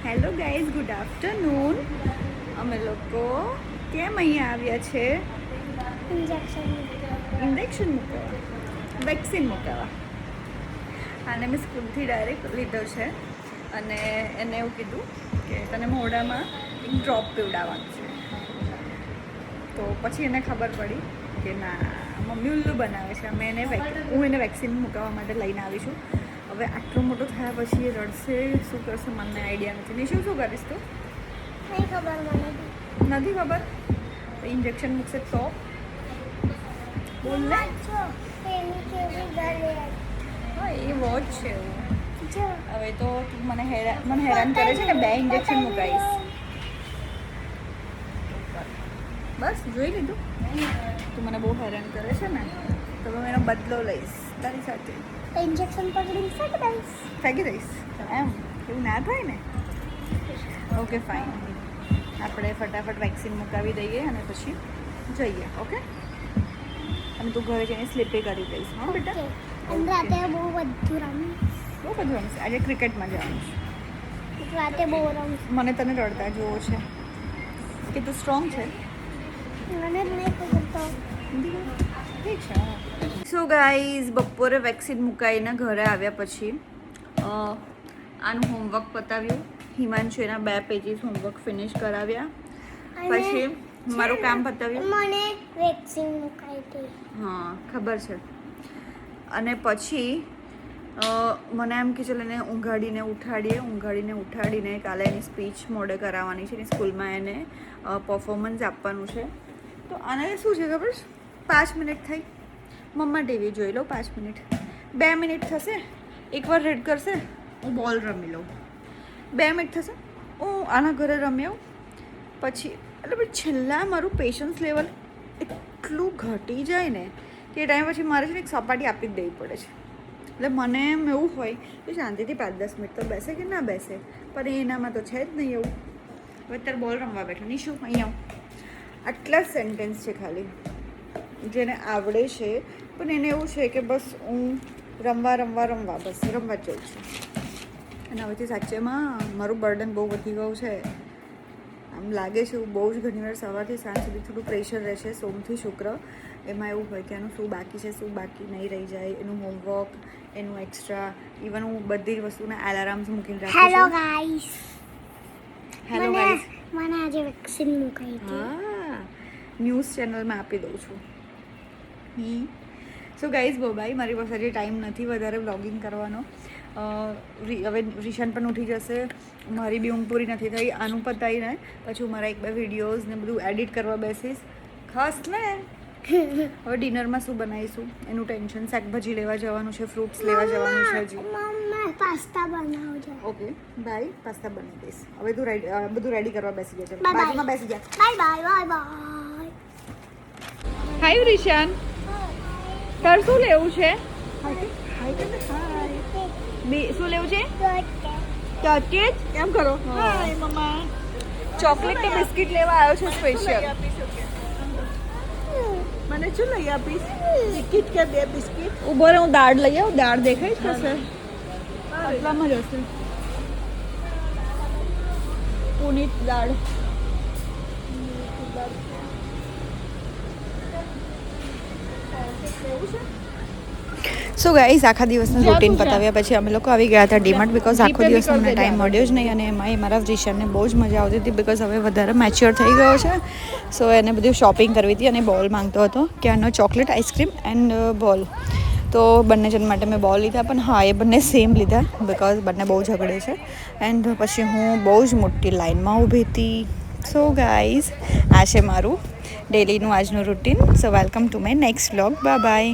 Hello guys, good afternoon. અમે લોકો કેમ અહીંયા આવ્યા છે? ઇન્જેક્શન મૂકવા, વેક્સિન મૂકવા. આને મેં સ્કૂલથી ડાયરેક્ટ લીધો છે અને એને એવું કીધું કે તને મોઢામાં એક ડ્રોપ પીવડાવવાનું છે. તો પછી એને ખબર પડી કે ના, મમ્મી ઉલ્લુ બનાવે છે. હું એને વેક્સિન મૂકવા માટે લઈને આવીશું. હવે આટલો મોટો થયા પછી એ રડશે, શું કરશે મને આઈડિયા નથી. નિશુ, શું કરીશ તું? નહીં ખબર મને. નથી ખબર? ઇન્જેક્શન મૂકશે તો બોલ ને. હા, એ વોચ છે એવું. હવે તો તું મને હેરાન કરે છે ને, 2 ઇન્જેક્શન મુકાઈશ. બસ જોઈ લીધું. તું મને બહુ હેરાન કરે છે ને, તો હું એનો બદલો લઈશ તારી સાથે. ઇન્જેક્શન પકડીને ફેંકી દઈશ એમ? એવું ના થાય ને. ઓકે ફાઇન, આપણે ફટાફટ વેક્સિન મુકાવી દઈએ અને પછી જઈએ. ઓકે, અને તું ઘરે જઈને સ્લીપે કરી દઈશ. હા બેટા. રાતે બહુ બધું રમીશ. બહુ બધું રમશે. આજે ક્રિકેટમાં જવાનું છે. રાતે બહુ રમીશ. મને તને રડતા જોવો છે કે તું સ્ટ્રોંગ છે. મને જ નહીં ખબર તો. ઠીક છે. સો ગાઈઝ, બપોરે વેક્સિન મુકાઈને ઘરે આવ્યા પછી આનું હોમવર્ક પતાવ્યું. હિમાંશુ એના 2 પેજીસ હોમવર્ક ફિનિશ કરાવ્યા. પછી મારું કામ પતાવ્યું. મને વેક્સિન મુકાઈ હતી. હા, ખબર છે. અને પછી મને એમ કે ચાલ એને ઉઠાડીને કાલે એની સ્પીચ મોડે કરાવવાની છે. એની સ્કૂલમાં એને પરફોર્મન્સ આપવાનું છે. તો આને શું છે ખબર છે? 5 મિનિટ થઈ, મમ્મા ટીવી જોઈ લો. 5 મિનિટ, 2 મિનિટ થશે, એકવાર રેડ કરશે, હું બોલ રમી લઉં. 2 મિનિટ થશે, હું આના ઘરે રમી આવું. પછી એટલે છેલ્લા મારું પેશન્સ લેવલ એટલું ઘટી જાય ને કે ટાઈમ પછી મારે છે ને એક સપાટી આપી જ દેવી પડે છે. એટલે મને એમ એવું હોય કે શાંતિથી 5-10 મિનિટ તો બેસે કે ના બેસે, પણ એનામાં તો છે જ નહીં એવું. હવે અત્યારે બોલ રમવા બેઠો. નિશુ, અહીંયા આવું. આટલા જ સેન્ટેન્સ છે ખાલી જેને આવડે છે, પણ એને એવું છે કે બસ હું રમવા બસ રમવા જ જાઉં છું. અને હવેથી સાચેમાં મારું બર્ડન બહુ વધી ગયું છે. આમ લાગે છે બહુ જ ઘણીવાર સવારથી સાંજ સુધી થોડું પ્રેશર રહેશે. સોમથી શુક્ર એમાં એવું હોય કે એનું શું બાકી છે, શું બાકી નહીં રહી જાય, એનું હોમવર્ક, એનું એક્સ્ટ્રા. ઇવન હું બધી જ વસ્તુના એલાર્મ્સ મૂકીને રાખું છું. Hello guys. મને આજે વેક્સિન મુકાઈ હતી. હા, ન્યૂઝ ચેનલમાં આપી દઉં છું. So guys, bye. મારી પાસે આજે ટાઈમ નથી વધારે વ્લોગિંગ કરવાનો. હવે રિશાન પણ ઉઠી જશે. મારી બી ઊંઘ પૂરી નથી થઈ. આનું પતાવીને પછી હું મારા 1-2 વિડીયોઝ ને બધું એડિટ કરવા બેસીશ. ખાસ ને હવે ડિનરમાં શું બનાવીશું એનું ટેન્શન. શાકભાજી લેવા જવાનું છે, ફ્રૂટ્સ લેવા જવાનું છે હજી. મમ્મા પાસ્તા બનાવજો. ઓકે બાય, પાસ્તા બનાવી દઈશ. હવે તું બધું રેડી કરવા બેસી જજે. Bye bye. બાજુમાં બેસી જા. બાય. હાય રિશાન, તાર શું લેવું છે? શું લેવું છે? ચોકલેટ. કેમ કરો? હાય મમ્મા. ચોકલેટ કે બિસ્કિટ લેવા આવ્યો છે સ્પેશિયલ. મને શું લઈ આપીશ? બિસ્કિટ કે 2 બિસ્કિટ? ઉભો રહે, હું દાળ લઈ આવું. દાળ દેખાય જ હશે, આટલામાં જ હશે. પુનીત દાળ. સો ગાઈઝ, આખા દિવસનું રૂટીન પતાવ્યા પછી અમે લોકો આવી ગયા હતા ડીમાર્ટ. બિકોઝ આખો દિવસ મને ટાઈમ મળ્યો જ નહીં. અને એમાં મારા રિશાનને બહુ જ મજા આવતી હતી બિકોઝ હવે વધારે મેચ્યોર થઈ ગયો છે. સો એને બધું શોપિંગ કરવી હતી અને બોલ માંગતો હતો. ક્યારનો ચોકલેટ, આઈસ્ક્રીમ એન્ડ બોલ. તો બંને જણ માટે મેં બોલ લીધા, પણ હા, એ બંને સેમ લીધા બિકોઝ બંને બહુ ઝઘડે છે. એન્ડ પછી હું બહુ જ મોટી લાઇનમાં ઊભી હતી. સો ગાઈઝ, આ છે મારું ડેલીનું આજનું routine. So welcome to my next vlog. By.